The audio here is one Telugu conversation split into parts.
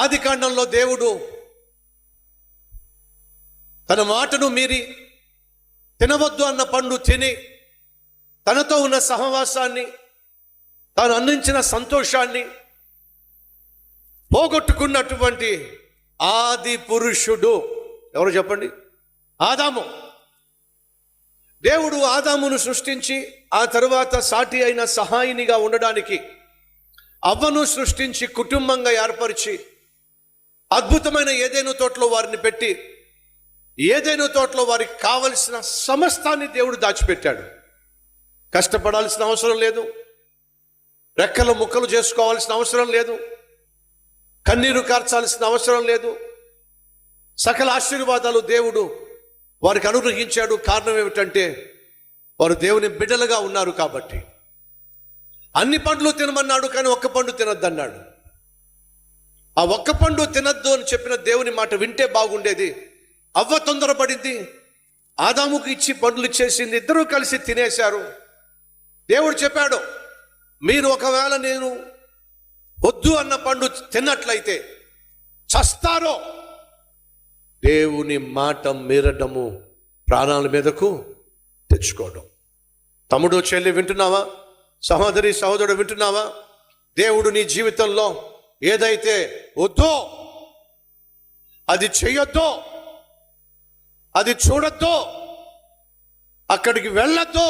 ఆది కాండంలో దేవుడు తన మాటను మీరి తినవద్దు అన్న పండు తిని తనతో ఉన్న సహవాసాన్ని, తాను అందించిన సంతోషాన్ని పోగొట్టుకున్నటువంటి ఆది పురుషుడు ఎవరు చెప్పండి? ఆదాము. దేవుడు ఆదామును సృష్టించి ఆ తరువాత సాటి అయిన సహాయినిగా ఉండడానికి అవ్వను సృష్టించి కుటుంబంగా ఏర్పరిచి అద్భుతమైన ఏదైనా తోటలో వారిని పెట్టి ఏదైనా తోటలో వారికి కావలసిన సమస్తాన్ని దేవుడు దాచిపెట్టాడు. కష్టపడాల్సిన అవసరం లేదు, రెక్కలు ముక్కలు చేసుకోవాల్సిన అవసరం లేదు, కన్నీరు కార్చాల్సిన అవసరం లేదు. సకల ఆశీర్వాదాలు దేవుడు వారికి అనుగ్రహించాడు. కారణం ఏమిటంటే వారు దేవుని బిడ్డలుగా ఉన్నారు కాబట్టి. అన్ని పండ్లు తినమన్నాడు, కానీ ఒక్క పండు తినొద్దన్నాడు. ఆ ఒక్క పండు తినద్దు అని చెప్పిన దేవుని మాట వింటే బాగుండేది. అవ్వ తొందరపడింది, ఆదాముకు ఇచ్చి పండ్లు ఇచ్చేసింది, ఇద్దరూ కలిసి తినేశారు. దేవుడు చెప్పాడు, మీరు ఒకవేళ నేను వద్దు అన్న పండు తిన్నట్లయితే చస్తారో. దేవుని మాట మీరడము ప్రాణాల మీదకు తెచ్చుకోవడం. తమ్ముడు చెల్లి వింటున్నావా? సహోదరి సహోదరుడు వింటున్నావా? దేవుడు నీ జీవితంలో ఏదైతే వద్దో, అది చెయ్యొద్దో, అది చూడొద్దో, అక్కడికి వెళ్ళొద్దో,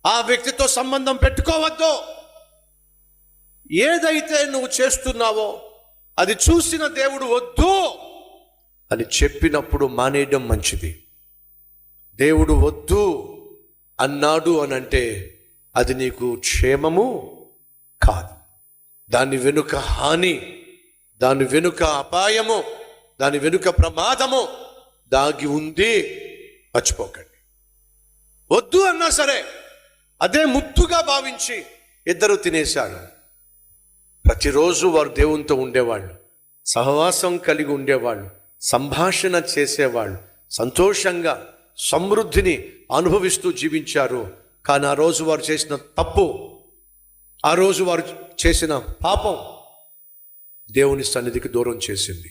ఆ వ్యక్తితో సంబంధం పెట్టుకోవద్దో, ఏదైతే నువ్వు చేస్తున్నావో అది చూసిన దేవుడు వద్దు అని చెప్పినప్పుడు మానేయడం మంచిది. దేవుడు వద్దు అన్నాడు అని అంటే అది నీకు క్షేమము కాదు. దాని వెనుక హాని, దాని వెనుక అపాయము, దాని వెనుక ప్రమాదము దాగి ఉంది. మర్చిపోకండి. వద్దు అన్నా సరే అదే ముద్దుగా భావించి ఇద్దరు తినేశారు. ప్రతిరోజు వారు దేవునితో ఉండేవాళ్ళు, సహవాసం కలిగి ఉండేవాళ్ళు, సంభాషణ చేసేవాళ్ళు, సంతోషంగా సమృద్ధిని అనుభవిస్తూ జీవించారు. కానీ ఆ రోజు వారు చేసిన తప్పు, ఆ రోజు వారు చేసిన పాపం దేవుని సన్నిధికి దూరం చేసింది.